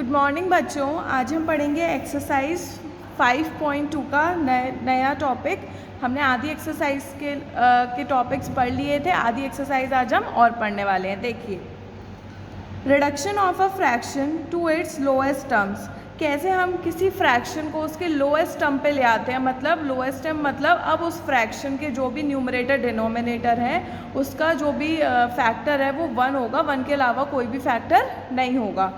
Good morning बच्चों। आज हम पढ़ेंगे एक्सरसाइज 5.2 का नया टॉपिक। हमने आधी एक्सरसाइज के टॉपिक्स पढ़ लिए थे, आधी एक्सरसाइज आज हम और पढ़ने वाले हैं। देखिए, reduction of a fraction to its lowest terms. कैसे हम किसी फ्रैक्शन को उसके लोएस्ट टर्म पे ले आते हैं। मतलब लोएस्ट टर्म मतलब अब उस फ्रैक्शन के जो भी न्यूमरेटर डिनोमिनेटर है उसका जो भी फैक्टर है वो 1 होगा, 1 के अलावा कोई भी फैक्टर नहीं होगा।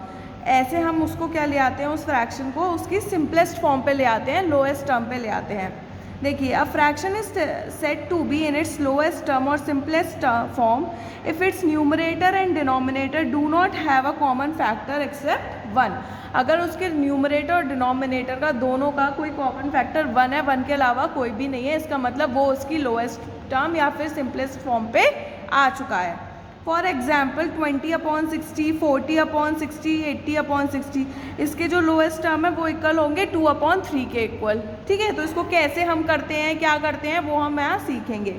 ऐसे हम उसको क्या ले आते हैं, उस फ्रैक्शन को उसकी सिंपलेस्ट फॉर्म पे ले आते हैं, लोएस्ट टर्म पे ले आते हैं। देखिए, a fraction is said to be in its lowest term और simplest form if its numerator and denominator do not have a common factor except 1। अगर उसके न्यूमरेटर और डिनोमिनेटर का दोनों का कोई कॉमन फैक्टर 1 है, 1 के अलावा कोई भी नहीं है, इसका मतलब वो उसकी लोएस्ट टर्म या फिर सिंपलेस्ट फॉर्म पे आ चुका है। फॉर एग्जाम्पल 20/60, 40/60, 80/60, इसके जो लोएस्ट टर्म है वो इक्वल होंगे 2/3 के इक्वल। ठीक है, तो इसको कैसे हम करते हैं, क्या करते हैं, वो हम यहाँ सीखेंगे।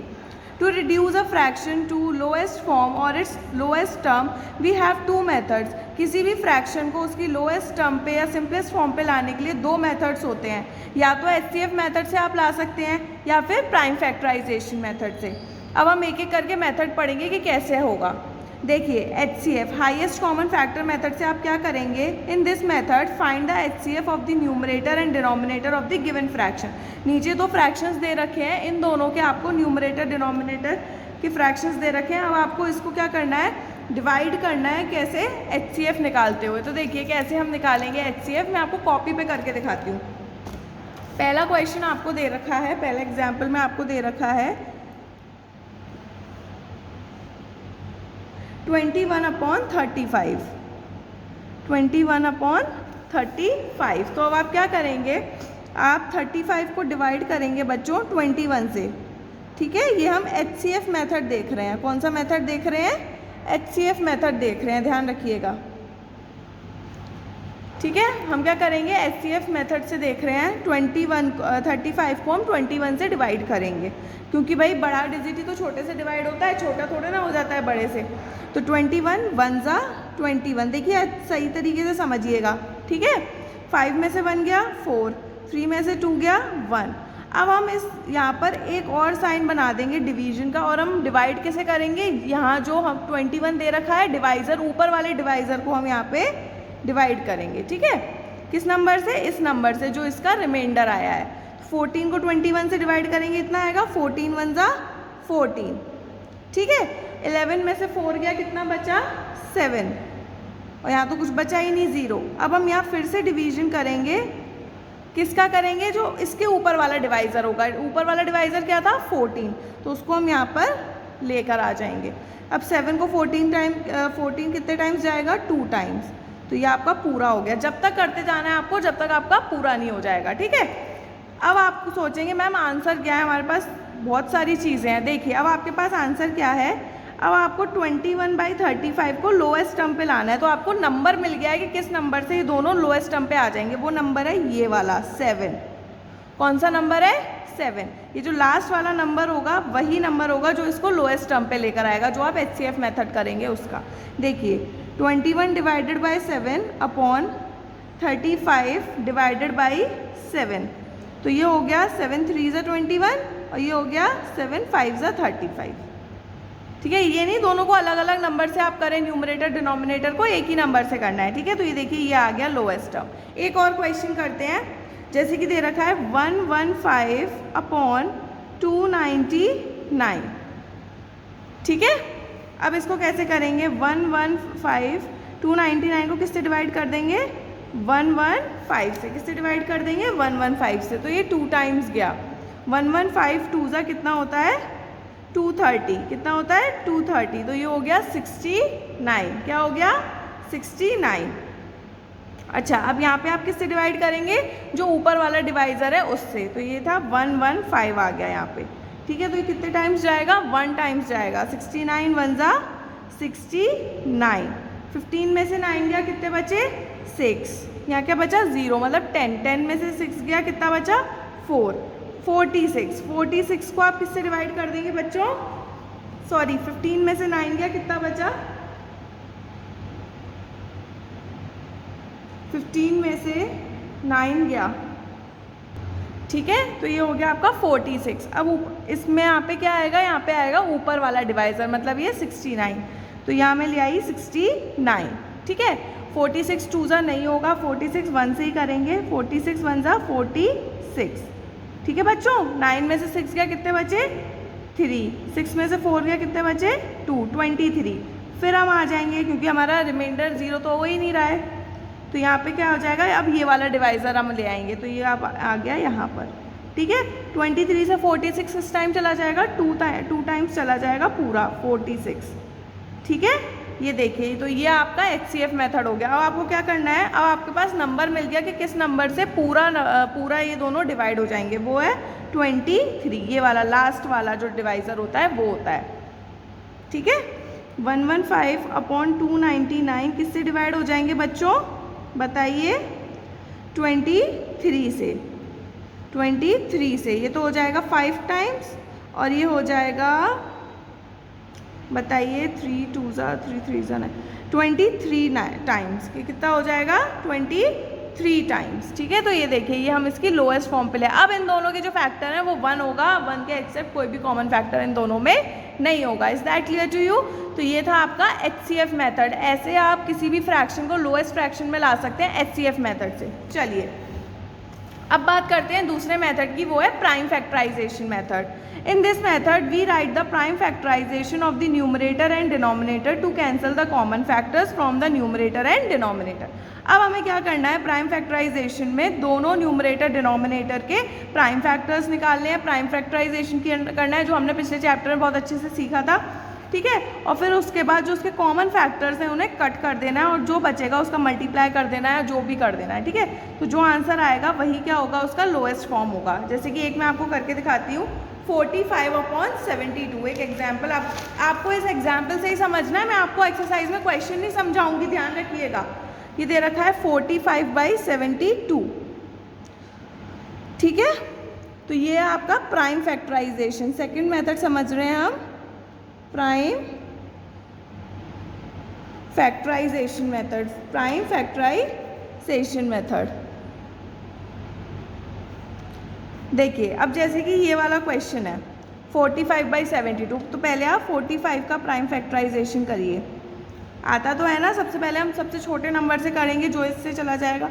To reduce a fraction to lowest form और its lowest term we have 2 methods. किसी भी फ्रैक्शन को उसकी लोएस्ट टर्म पे या सिंपलेस्ट फॉर्म पे लाने के लिए 2 मेथड्स होते हैं। या तो HCF मेथड से आप ला सकते हैं या फिर प्राइम फैक्टराइजेशन मेथड से। अब हम एक एक करके मेथड पढ़ेंगे कि कैसे होगा। देखिए, HCF highest common factor method से आप क्या करेंगे, in this method find the HCF of the numerator and denominator of the given fraction. नीचे 2 फ्रैक्शंस दे रखे हैं, इन दोनों के आपको न्यूमरेटर डिनोमिनेटर के फ्रैक्शंस दे रखे हैं। अब आपको इसको क्या करना है, डिवाइड करना है। कैसे, HCF निकालते हुए। तो देखिए कैसे हम निकालेंगे HCF, मैं आपको कॉपी पे करके दिखाती हूँ। पहला क्वेश्चन आपको दे रखा है, पहला एग्जाम्पल में आपको दे रखा है 21/35। 21/35। तो अब आप क्या करेंगे, आप 35 को डिवाइड करेंगे बच्चों 21 से। ठीक है, ये हम HCF मेथड देख रहे हैं। कौन सा मेथड देख रहे हैं, HCF मेथड देख रहे हैं, ध्यान रखिएगा। ठीक है, हम क्या करेंगे, HCF मेथड से देख रहे हैं। 35 को हम 21 से डिवाइड करेंगे, क्योंकि भाई बड़ा डिजिट ही तो छोटे से डिवाइड होता है, छोटा थोड़े ना हो जाता है बड़े से। तो 21 1 ज़ा 21। देखिए सही तरीके से समझिएगा। ठीक है, 5 में से 1 गया 4, 3 में से 2 गया 1। अब हम इस यहाँ पर एक और साइन बना देंगे डिवीजन का, और हम डिवाइड कैसे करेंगे, यहाँ जो हम 21 दे रखा है डिवाइज़र, ऊपर वाले डिवाइज़र को हम यहाँ पे डिवाइड करेंगे। ठीक है, किस नंबर से, इस नंबर से जो इसका रिमाइंडर आया है। 14 को 21 से डिवाइड करेंगे, इतना आएगा 14 1 ज़ा 14। ठीक है, 11 में से 4 गया, कितना बचा 7, और यहाँ तो कुछ बचा ही नहीं, 0। अब हम यहाँ फिर से डिवीजन करेंगे, किसका करेंगे, जो इसके ऊपर वाला डिवाइज़र होगा। ऊपर वाला डिवाइज़र क्या था 14, तो उसको हम यहाँ पर लेकर आ जाएंगे। अब 7 को 14 कितने टाइम्स जाएगा, 2 टाइम्स। तो ये आपका पूरा हो गया। जब तक करते जाना है आपको, जब तक आपका पूरा नहीं हो जाएगा। ठीक है, अब आप सोचेंगे मैम आंसर क्या है, हमारे पास बहुत सारी चीज़ें हैं। देखिए, अब आपके पास आंसर क्या है, अब आपको 21/35 को लोएस्ट टर्म पे लाना है। तो आपको नंबर मिल गया है कि किस नंबर से ये दोनों लोएस्ट टर्म पे आ जाएंगे। वो नंबर है ये वाला 7। कौन सा नंबर है, 7। ये जो लास्ट वाला नंबर होगा वही नंबर होगा जो इसको लोएस्ट टर्म पे लेकर आएगा, जो आप HCF मेथड करेंगे उसका। देखिए, 21 divided by 7 upon 35 divided by 7। तो ये हो गया 7 3 ज़ा 21 और ये हो गया 7 5 ज़ा 35। ठीक है, ये नहीं दोनों को अलग अलग नंबर से आप करें, न्यूमरेटर डिनोमिनेटर को एक ही नंबर से करना है। ठीक है, तो ये देखिए ये आ गया लोएस्ट टर्म। एक और क्वेश्चन करते हैं, जैसे कि दे रखा है 115/299। ठीक है, अब इसको कैसे करेंगे, 115/299 को किससे डिवाइड कर देंगे, 115 से। किससे डिवाइड कर देंगे, 115 से। तो ये 2 टाइम्स गया। 115 2 ज़ा कितना होता है 230। कितना होता है 230। तो ये हो गया 69। क्या हो गया 69। अच्छा, अब यहाँ पे आप किससे डिवाइड करेंगे, जो ऊपर वाला डिवाइज़र है उससे। तो ये था 115 आ गया यहाँ पे। ठीक है, तो ये कितने टाइम्स जाएगा, 1 टाइम्स जाएगा। 69 1 ज़ा 69। 15 में से 9 गया, कितने बचे 6। यहाँ क्या बचा 0, मतलब 10। 10 में से 6 गया, कितना बचा 4। 46 को आप किससे डिवाइड कर देंगे बच्चों, सॉरी 15 में से 9 गया, कितना बचा 15 में से 9 गया, ठीक है, तो ये हो गया आपका 46। अब इसमें यहाँ पे क्या आएगा, यहाँ पे आएगा ऊपर वाला डिवाइज़र, मतलब ये 69, तो यहाँ में ले आई 69, ठीक है। 46 2 ज़ा नहीं होगा, 46 1 से ही करेंगे, 46 1 ज़ा 46, ठीक है बच्चों। 9 में से 6 गया, कितने बचे 3, 6 में से 4 गया, कितने बचे 2, 23। फिर हम आ जाएंगे क्योंकि हमारा रिमाइंडर 0 तो हो ही नहीं रहा है, तो यहाँ पे क्या हो जाएगा, अब ये वाला डिवाइज़र हम ले आएंगे, तो ये अब आ गया यहाँ पर, ठीक है। 23 से 46 इस टाइम चला जाएगा, 2 टाइम्स चला जाएगा पूरा 46, ठीक है। ये देखिए, तो ये आपका HCF मेथड हो गया। अब आपको क्या करना है, अब आपके पास नंबर मिल गया कि किस नंबर से पूरा ये दोनों डिवाइड हो जाएंगे, वो है 23, ये वाला लास्ट वाला जो डिवाइज़र होता है वो होता है, ठीक है। 115/299 किससे डिवाइड हो जाएंगे बच्चों, बताइए, 23 से, 23 से, ये तो हो जाएगा 5 टाइम्स, और ये हो जाएगा, बताइए, 3 2 ज़ा 3 3 ज़ा 9, 23 टाइम्स, ये कितना हो जाएगा 23 टाइम्स, ठीक है। तो ये देखिए, ये हम इसकी लोएस्ट फॉर्म पे ले। अब इन दोनों के जो फैक्टर हैं वो 1 होगा, 1 के एक्सेप्ट कोई भी कॉमन फैक्टर इन दोनों में नहीं होगा। Is that clear to you? तो ये था आपका HCF मेथड। ऐसे आप किसी भी फ्रैक्शन को लोएस्ट फ्रैक्शन में ला सकते हैं HCF मेथड से। चलिए अब बात करते हैं दूसरे मेथड की, वो है prime factorisation method. In this method, we write the prime factorization of the numerator and denominator to cancel the common factors from the numerator and denominator. अब हमें क्या करना है, प्राइम फैक्टराइजेशन में दोनों न्यूमरेटर डिनोमिनेटर के प्राइम फैक्टर्स निकालने हैं, प्राइम फैक्टराइजेशन करना है, जो हमने पिछले चैप्टर में बहुत अच्छे से सीखा था, ठीक है। और फिर उसके बाद जो उसके कॉमन फैक्टर्स हैं उन्हें कट कर देना है, और जो बचेगा उसका मल्टीप्लाई कर देना है, जो भी कर देना है, ठीक है। तो जो आंसर आएगा वही क्या होगा, उसका लोएस्ट फॉर्म होगा। जैसे कि एक मैं आपको करके दिखाती हूँ, 45/72, एक एग्जाम्पल। आपको इस एग्जाम्पल से ही समझना है, मैं आपको एक्सरसाइज में क्वेश्चन नहीं समझाऊंगी, ध्यान रखिएगा। ये दे रखा है 45/72, ठीक है। तो ये आपका प्राइम फैक्टराइजेशन, सेकंड मेथड समझ रहे हैं हम, prime factorisation method, prime factorisation method. देखिए अब जैसे कि ये वाला क्वेश्चन है 45/72, तो पहले आप 45 का प्राइम फैक्टराइजेशन करिए। आता तो है ना, सबसे पहले हम सबसे छोटे नंबर से करेंगे, जो इससे चला जाएगा।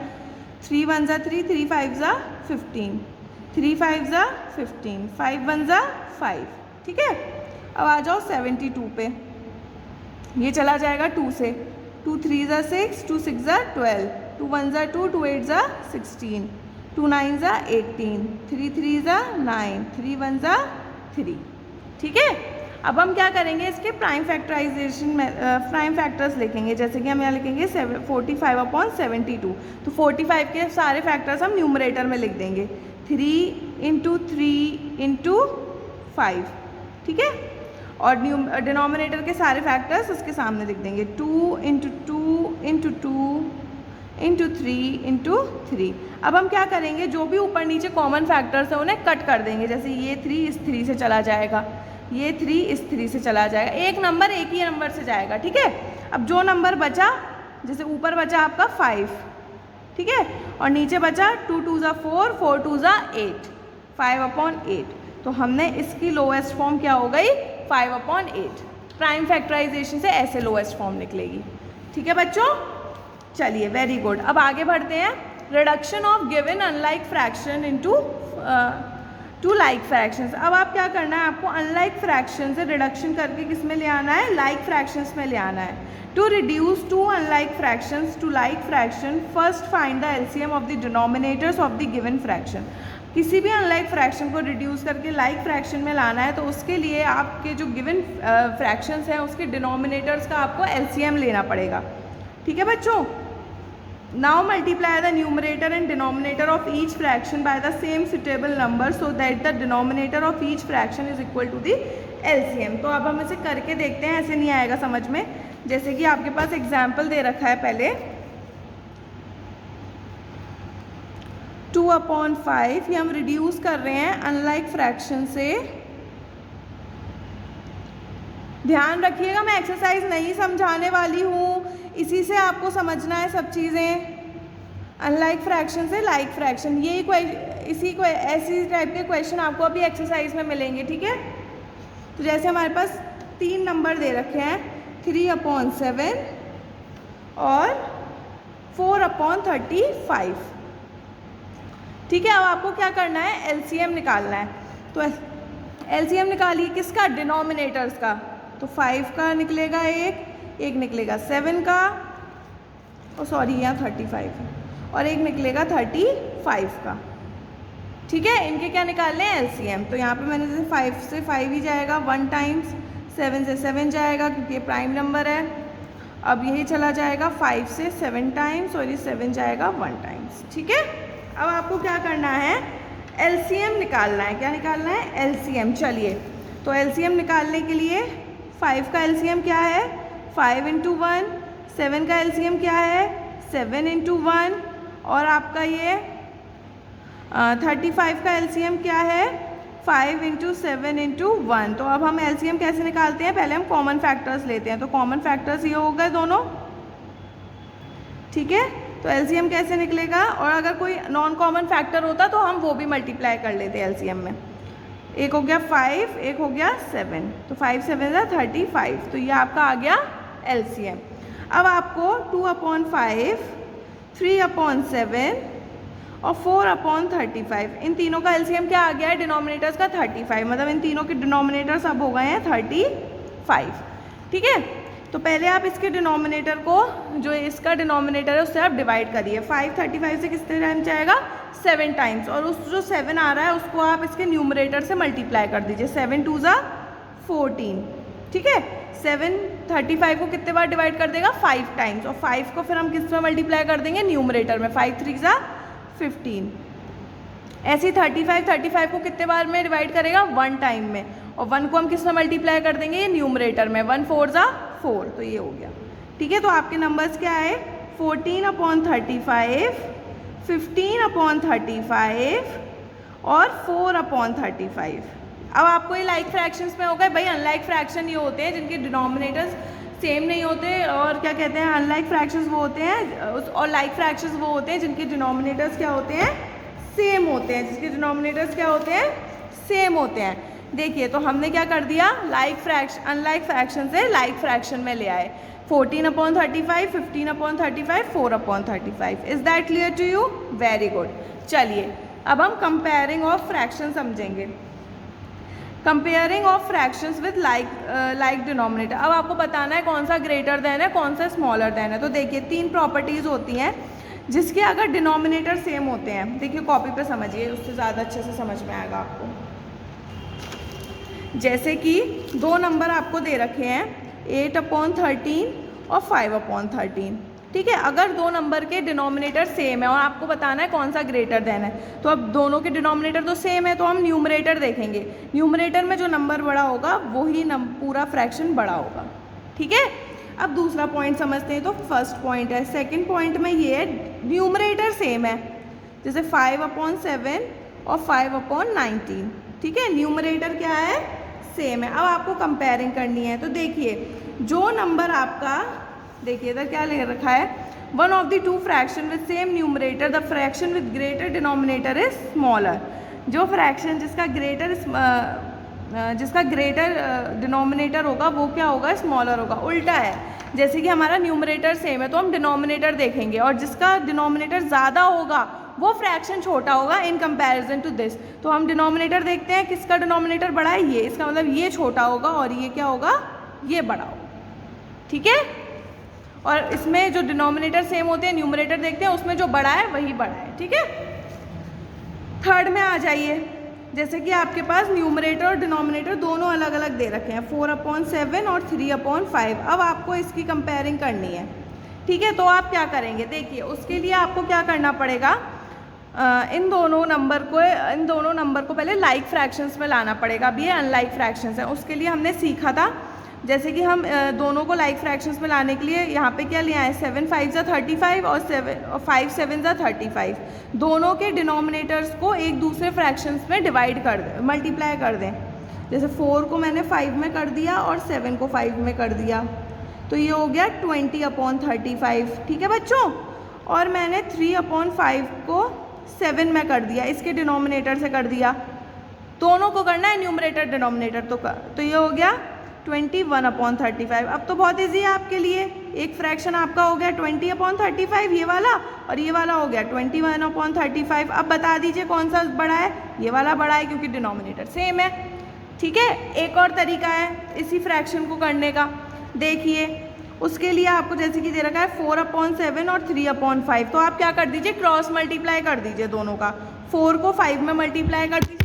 3 1 ज़ा 3, 3 5 ज़ा 15, 3 5 ज़ा 15, 5 1 ज़ा 5, ठीक है। अब आ जाओ 72 पे, ये चला जाएगा 2 से, 2 3 ज़ा 6, 2 6 ज़ा 12, 2 1 ज़ा 2, 2 8 ज़ा 16, 2 9 ज़ा 18, 3 3 ज़ा 9, 3 1 ज़ा 3, ठीक है। अब हम क्या करेंगे, इसके प्राइम फैक्टराइजेशन में प्राइम फैक्टर्स लिखेंगे। जैसे कि हम यहाँ लिखेंगे 45/72, तो 45 के सारे फैक्टर्स हम न्यूमरेटर में लिख देंगे, 3 × 3 × 5, ठीक है। और डिनोमिनेटर के सारे फैक्टर्स उसके सामने लिख देंगे, 2 × 2 × 2 × 3 × 3। अब हम क्या करेंगे, जो भी ऊपर नीचे कॉमन फैक्टर्स हैं उन्हें कट कर देंगे। जैसे ये 3 इस 3 से चला जाएगा, ये 3 इस 3 से चला जाएगा, एक नंबर एक ही नंबर से जाएगा, ठीक है। अब जो नंबर बचा, जैसे ऊपर बचा आपका 5, ठीक है, और नीचे बचा 2 2 ज़ा 4, 4 2 ज़ा 8, 5/8। तो हमने इसकी लोएस्ट फॉर्म क्या हो गई, 5/8। प्राइम फैक्टराइजेशन से ऐसे लोएस्ट फॉर्म निकलेगी, ठीक है बच्चों। चलिए वेरी गुड, अब आगे बढ़ते हैं। Reduction of given unlike fraction into two like fractions. अब आप क्या करना है, आपको अनलाइक फ्रैक्शन से रिडक्शन करके किस में ले आना है, लाइक फ्रैक्शंस में ले आना है। To reduce to unlike fractions to like fraction, first find the LCM of the denominators of the given fraction. किसी भी अनलाइक फ्रैक्शन को रिड्यूस करके लाइक फ्रैक्शन में लाना है, तो उसके लिए आपके जो गिवन फ्रैक्शंस हैं उसके डिनोमिनेटर्स का आपको एलसीएम लेना पड़ेगा, ठीक है बच्चों। Now multiply the numerator and denominator of each fraction by the same suitable number so that the denominator of each fraction is equal to the LCM। तो अब हम इसे करके देखते हैं, ऐसे नहीं आएगा समझ में। जैसे कि आपके पास एग्जाम्पल दे रखा है, पहले 2/5, ये हम रिड्यूस कर रहे हैं अनलाइक फ्रैक्शन से। ध्यान रखिएगा, मैं एक्सरसाइज नहीं समझाने वाली हूँ, इसी से आपको समझना है सब चीज़ें, अनलाइक फ्रैक्शन से लाइक फ्रैक्शन, यही ऐसी टाइप के क्वेश्चन आपको अभी एक्सरसाइज में मिलेंगे, ठीक है। तो जैसे हमारे पास 3 नंबर दे रखे हैं 3/7 और 4/35, ठीक है। अब आपको क्या करना है, एलसीएम निकालना है। तो एलसीएम निकालिए किसका, डिनोमिनेटर्स का। तो 5 का निकलेगा एक निकलेगा 7 का, और सॉरी यहाँ 35, और एक निकलेगा 35 का, ठीक है। इनके क्या निकालने हैं, एलसीएम। तो यहाँ पे मैंने जैसे 5 से 5 ही जाएगा 1 टाइम्स, 7 से 7 जाएगा क्योंकि ये प्राइम नंबर है। अब यही चला जाएगा 5 से 7 टाइम्स, और ये 7 जाएगा 1 टाइम्स, ठीक है। अब आपको क्या करना है, एलसीएम निकालना है। क्या निकालना है, एलसीएम। चलिए, तो एलसीएम निकालने के लिए 5 का एलसीएम क्या है, 5 × 1, 7 का एलसीएम क्या है, 7 × 1, और आपका ये 35 का एलसीएम क्या है, 5 × 7 × 1। तो अब हम एलसीएम कैसे निकालते हैं, पहले हम कॉमन फैक्टर्स लेते हैं। तो कॉमन फैक्टर्स ये हो गए दोनों, ठीक है। तो एलसीएम कैसे निकलेगा, और अगर कोई नॉन कॉमन फैक्टर होता तो हम वो भी मल्टीप्लाई कर लेते एलसीएम में। एक हो गया 5, एक हो गया 7, तो 5 7 35, तो ये आपका आ गया एलसीएम। अब आपको 2/5, 3/7 और 4/35, इन तीनों का एलसीएम क्या आ गया है, डिनोमिनेटर्स का 35, मतलब इन तीनों के डिनोमिनेटर्स अब हो गए हैं 35, ठीक है। तो पहले आप इसके डिनोमिनेटर को, जो इसका डिनोमिनेटर है उससे आप डिवाइड करिए। 5 35 से कितने टाइम्स जाएगा, 7 टाइम्स, और उस जो 7 आ रहा है उसको आप इसके न्यूमरेटर से मल्टीप्लाई कर दीजिए। 7 2 14, ठीक है। 7 35 को कितने बार डिवाइड कर देगा, 5 टाइम्स, और 5 को फिर हम किस में मल्टीप्लाई कर देंगे, न्यूमरेटर में। 5 3 15। ऐसे ही 35 को कितने बार में डिवाइड करेगा, 1 टाइम में, और 1 को हम किस में मल्टीप्लाई कर देंगे, ये न्यूमरेटर में। 1 4 4, तो ये हो गया, ठीक है। तो आपके नंबर्स क्या है, 14/35, 15/35 और 4/35। अब आपको ये लाइक फ्रैक्शंस में होगा, भाई अनलाइक फ्रैक्शन ये होते हैं जिनके डिनोमिनेटर्स सेम नहीं होते, और क्या कहते हैं, अनलाइक फ्रैक्शंस वो होते हैं, और लाइक फ्रैक्शंस वो होते हैं जिनके डिनोमिनेटर्स क्या होते हैं, सेम होते हैं, जिसके डिनोमिनेटर्स क्या होते हैं, सेम होते हैं। देखिए, तो हमने क्या कर दिया, अनलाइक फ्रैक्शन से लाइक फ्रैक्शन में ले आए। 14/35, 15/35, 4/35। Is that clear to you, very good. चलिए, अब हम कंपेयरिंग ऑफ फ्रैक्शन समझेंगे। Comparing of fractions with like denominator. अब आपको बताना है कौन सा ग्रेटर देन है, कौन सा स्मॉलर देन है। तो देखिए, 3 प्रॉपर्टीज़ होती हैं जिसके अगर डिनोमिनेटर सेम होते हैं, देखिए कॉपी पे समझिए, उससे ज़्यादा अच्छे से समझ में आएगा आपको। जैसे कि 2 नंबर आपको दे रखे हैं 8/13 और 5/13, ठीक है। अगर 2 नंबर के डिनोमिनेटर सेम है और आपको बताना है कौन सा ग्रेटर देन है, तो अब दोनों के डिनोमिनेटर तो सेम है, तो हम न्यूमरेटर देखेंगे। न्यूमरेटर में जो नंबर बड़ा होगा वही पूरा फ्रैक्शन बड़ा होगा, ठीक है। अब दूसरा पॉइंट समझते हैं। तो फर्स्ट पॉइंट है, सेकंड पॉइंट में ये है न्यूमरेटर सेम है, जैसे 5/7 और 5/19, ठीक है। न्यूमरेटर क्या है, सेम है। अब आपको कंपेयरिंग करनी है। तो देखिए, जो नंबर आपका, देखिए इधर क्या ले रखा है, one of the 2 fraction with same numerator, the fraction with greater denominator is smaller. जो फ्रैक्शन जिसका ग्रेटर डिनोमिनेटर होगा वो क्या होगा, स्मॉलर होगा। उल्टा है, जैसे कि हमारा न्यूमरेटर सेम है तो हम डिनोमिनेटर देखेंगे, और जिसका डिनोमिनेटर ज़्यादा होगा वो फ्रैक्शन छोटा होगा इन कंपैरिजन टू दिस। तो हम डिनोमिनेटर देखते हैं, किसका डिनोमिनेटर बड़ा है, ये, इसका मतलब ये छोटा होगा, और ये क्या होगा, ये बड़ा होगा, ठीक है। और इसमें जो डिनोमिनेटर सेम होते हैं, न्यूमरेटर देखते हैं, उसमें जो बड़ा है वही बड़ा है, ठीक है। थर्ड में आ जाइए, जैसे कि आपके पास न्यूमरेटर और डिनोमिनेटर दोनों अलग अलग दे रखे हैं, 4/7 और 3/5। अब आपको इसकी कंपेयरिंग करनी है, ठीक है। तो आप क्या करेंगे, देखिए उसके लिए आपको क्या करना पड़ेगा, इन दोनों नंबर को पहले लाइक फ्रैक्शंस में लाना पड़ेगा। अब ये अनलाइक फ्रैक्शंस हैं, उसके लिए हमने सीखा था, जैसे कि हम दोनों को लाइक फ्रैक्शंस में लाने के लिए यहाँ पे क्या ले आए, 7 5 35 और 5 7 35। दोनों के डिनोमिनेटर्स को एक दूसरे फ्रैक्शंस में डिवाइड कर दें, मल्टीप्लाई कर दें। जैसे 4 को मैंने 5 में कर दिया और 7 को 5 में कर दिया, तो ये हो गया 20/35, ठीक है बच्चों। और मैंने 3/5 को 7 में कर दिया, इसके डिनोमिनेटर से कर दिया। दोनों को करना है, न्यूमरेटर डिनोमिनेटर। तो ये हो गया 21/35। अब तो बहुत ईजी है आपके लिए। एक फ्रैक्शन आपका हो गया 20/35 ये वाला, और ये वाला हो गया 21/35। अब बता दीजिए कौन सा बड़ा है। ये वाला बड़ा है क्योंकि डिनोमिनेटर सेम है। ठीक है, एक और तरीका है इसी फ्रैक्शन को करने का। देखिए, उसके लिए आपको जैसे कि दे रखा है 4/7 और 3/5। तो आप क्या कर दीजिए, क्रॉस मल्टीप्लाई कर दीजिए दोनों का। 4 को 5 में मल्टीप्लाई कर दीजिए,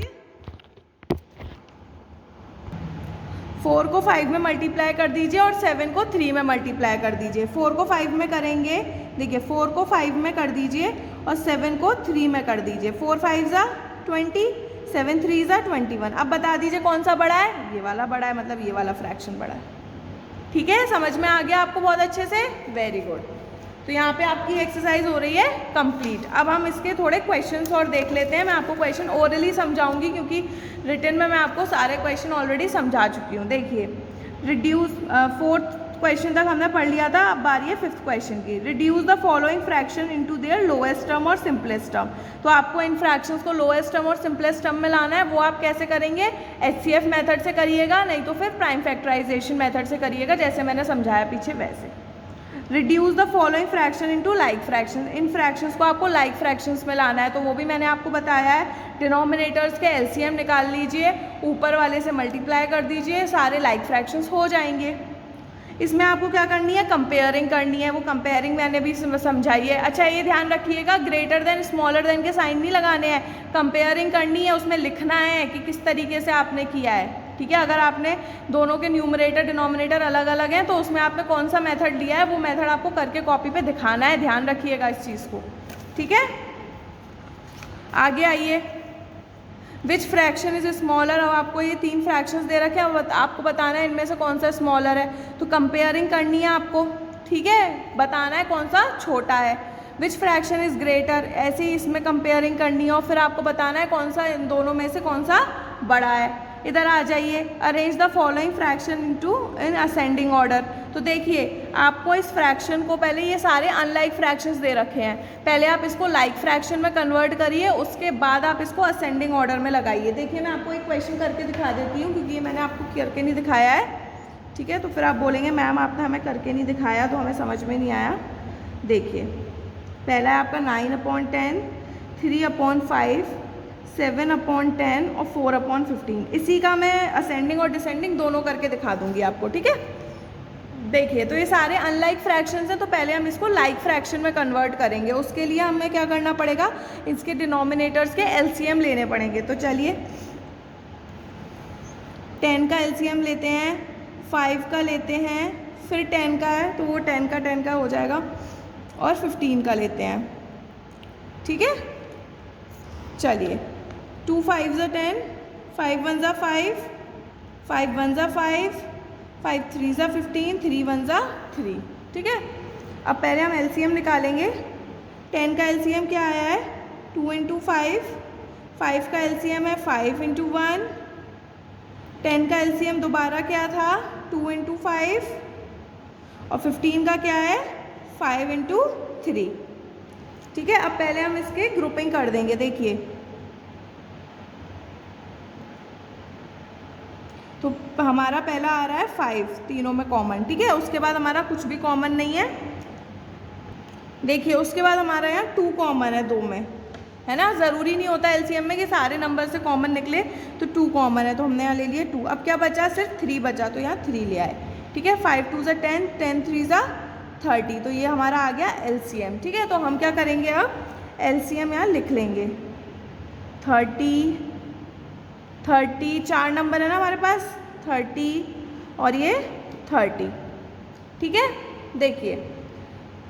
4 को 5 में मल्टीप्लाई कर दीजिए और 7 को 3 में मल्टीप्लाई कर दीजिए। 4 को 5 में करेंगे, देखिए 4 को 5 में कर दीजिए और 7 को 3 में कर दीजिए। 4 5 ज़ा 20, 7 3 ज़ा 21। अब बता दीजिए कौन सा बड़ा है। ये वाला बड़ा है, मतलब ये वाला फ्रैक्शन बड़ा है। ठीक है, समझ में आ गया आपको बहुत अच्छे से? Very good. तो यहाँ पे आपकी एक्सरसाइज हो रही है कंप्लीट। अब हम इसके थोड़े क्वेश्चंस और देख लेते हैं। मैं आपको क्वेश्चन ओरली समझाऊंगी क्योंकि रिटन में मैं आपको सारे क्वेश्चन ऑलरेडी समझा चुकी हूँ। देखिए, रिड्यूस 4th क्वेश्चन तक हमने पढ़ लिया था। अब बारी है 5th क्वेश्चन की। Reduce the following fraction into their lowest term और सिंपलेस्ट टर्म। तो आपको इन फ्रैक्शंस को लोएस्ट टर्म और सिंपलेस्ट टर्म में लाना है। वो आप कैसे करेंगे? HCF मेथड से करिएगा, नहीं तो फिर प्राइम फैक्टराइजेशन मेथड से करिएगा, जैसे मैंने समझाया पीछे वैसे। Reduce the following fraction into like fraction. In fractions को आपको लाइक फ्रैक्शंस में लाना है, तो वो भी मैंने आपको बताया है। डिनोमिनेटर्स के LCM निकाल लीजिए, ऊपर वाले से मल्टीप्लाई कर दीजिए, सारे लाइक फ्रैक्शंस हो जाएंगे। इसमें आपको क्या करनी है? कंपेयरिंग करनी है। वो कंपेयरिंग मैंने भी समझाई है। अच्छा, ये ध्यान रखिएगा, ग्रेटर देन स्मॉलर देन के साइन नहीं लगाने हैं। कंपेयरिंग करनी है, उसमें लिखना है कि किस तरीके से आपने किया है। ठीक है, अगर आपने दोनों के न्यूमरेटर डिनोमिनेटर अलग अलग हैं तो उसमें आपने कौन सा मेथड लिया है वो मेथड आपको करके कॉपी पे दिखाना है। ध्यान रखिएगा इस चीज़ को। ठीक है, आगे आइए। विच फ्रैक्शन इज स्मॉलर। अब आपको ये 3 फ्रैक्शंस दे रखे हैं, आपको बताना है इनमें से कौन सा स्मॉलर है। तो कंपेयरिंग करनी है आपको। ठीक है, बताना है कौन सा छोटा है। विच फ्रैक्शन इज ग्रेटर, ऐसे ही इसमें कंपेयरिंग करनी है और फिर आपको बताना है कौन सा इन दोनों में से कौन सा बड़ा है। इधर आ जाइए, arrange the following fraction into in ascending order. तो देखिए, आपको इस फ्रैक्शन को पहले, ये सारे अनलाइक फ्रैक्शंस दे रखे हैं, पहले आप इसको लाइक फ्रैक्शन में कन्वर्ट करिए, उसके बाद आप इसको असेंडिंग ऑर्डर में लगाइए। देखिए, मैं आपको एक क्वेश्चन करके दिखा देती हूँ क्योंकि ये मैंने आपको करके नहीं दिखाया है। ठीक है, तो फिर आप बोलेंगे मैम आपने हमें करके नहीं दिखाया तो हमें समझ में नहीं आया। देखिए, पहला है आपका 9/10, 3/5, 7/10 और 4/15। इसी का मैं असेंडिंग और डिसेंडिंग दोनों करके दिखा दूंगी आपको। ठीक है, देखिए, तो ये सारे अनलाइक फ्रैक्शंस हैं, तो पहले हम इसको लाइक फ्रैक्शन में कन्वर्ट करेंगे। उसके लिए हमें क्या करना पड़ेगा? इसके डिनोमिनेटर्स के LCM लेने पड़ेंगे। तो चलिए, 10 का LCM लेते हैं, 5 का लेते हैं, फिर 10 का है तो वो 10 का हो जाएगा, और 15 का लेते हैं। ठीक है, चलिए, 2 5 ज़ा 10, 5 1 ज़ा 5, 5 1 ज़ा 5, 5 3 ज़ा 15, 3 1 ज़ा 3। ठीक है, अब पहले हम LCM निकालेंगे। 10 का LCM क्या आया है? 2 × 5, 5 का LCM है 5 × 1, 10 का LCM दोबारा क्या था? 2 × 5, और 15 का क्या है? 5 × 3। ठीक है, अब पहले हम इसके ग्रुपिंग कर देंगे। देखिए, तो हमारा पहला आ रहा है 5, तीनों में कॉमन। ठीक है, उसके बाद हमारा कुछ भी कॉमन नहीं है। देखिए, उसके बाद हमारा यहाँ 2 कॉमन है 2 में, है ना। ज़रूरी नहीं होता LCM में कि सारे नंबर से कॉमन निकले, तो 2 कॉमन है तो हमने यहाँ ले लिए 2। अब क्या बचा? सिर्फ 3 बचा, तो यहाँ 3 ले आए। ठीक है, 5 2 ज़ा 10, 10 3 ज़ा 30, तो ये हमारा आ गया LCM। ठीक है, तो हम क्या करेंगे? अब LCM यहाँ लिख लेंगे। 30 4 नंबर है ना हमारे पास, 30 और ये 30। ठीक है, देखिए,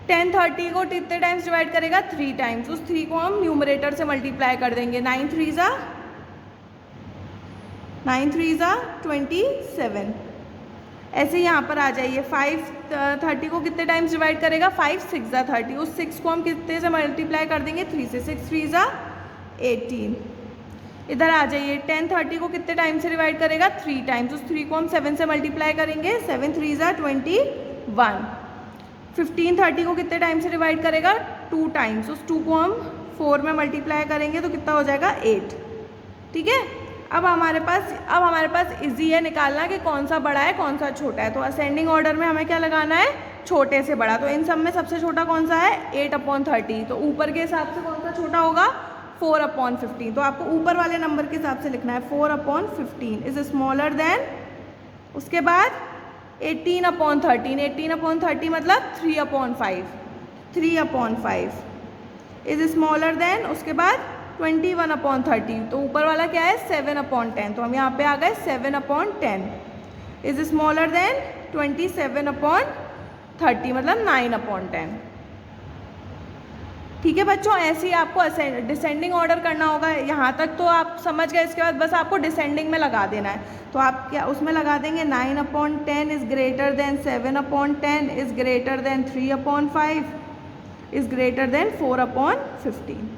10 30 को कितने टाइम्स डिवाइड करेगा? 3 टाइम्स। उस 3 को हम न्यूमरेटर से मल्टीप्लाई कर देंगे। 9 3 ज़ा 27। ऐसे यहाँ पर आ जाइए। 5 30 को कितने टाइम्स डिवाइड करेगा? 5 6 ज़ा 30। उस 6 को हम कितने से मल्टीप्लाई कर देंगे? 3 से। 6 3 ज़ा 18। इधर आ जाइए, 10 30 को कितने टाइम से डिवाइड करेगा? 3 टाइम्स। उस 3 को हम 7 से मल्टीप्लाई करेंगे। 7 3 ज़ा 21। 15 30 को कितने टाइम से डिवाइड करेगा? 2 टाइम्स, उस 2 को हम 4 में मल्टीप्लाई करेंगे तो कितना हो जाएगा 8। ठीक है, अब हमारे पास इजी है निकालना कि कौन सा बड़ा है कौन सा छोटा है। तो असेंडिंग ऑर्डर में हमें क्या लगाना है, छोटे से बड़ा। तो इन सब में सबसे छोटा कौन सा है, 8/30। तो ऊपर के हिसाब से कौन सा छोटा होगा, 4/15। तो आपको ऊपर वाले नंबर के हिसाब से लिखना है 4/15 इज स्मॉलर देन, उसके बाद 18/13। 18/30 मतलब 3/5। 3/5 इज स्मॉलर देन, उसके बाद 21/30। तो ऊपर वाला क्या है, 7/10। तो हम यहाँ पे आ गए 7/10 इज स्मॉलर देन 27/30 मतलब 9/10। ठीक है बच्चों, ऐसे ही आपको डिसेंडिंग ऑर्डर करना होगा। यहाँ तक तो आप समझ गए, इसके बाद बस आपको डिसेंडिंग में लगा देना है। तो आप क्या उसमें लगा देंगे, 9/10 is greater than 7/10 is greater than 3/5 is greater than 4/15।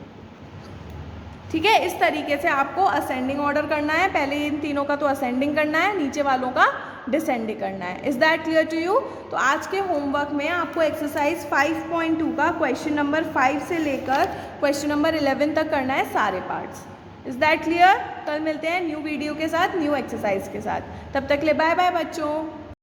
ठीक है, इस तरीके से आपको असेंडिंग ऑर्डर करना है। पहले इन तीनों का तो असेंडिंग करना है, नीचे वालों का डिसेंडिंग करना है। Is that clear to you? तो आज के होमवर्क में आपको एक्सरसाइज 5.2 का क्वेश्चन नंबर 5 से लेकर क्वेश्चन नंबर 11 तक करना है, सारे पार्ट्स। Is that clear? कल मिलते हैं न्यू वीडियो के साथ, न्यू एक्सरसाइज के साथ। तब तक ले बाय बाय बच्चों।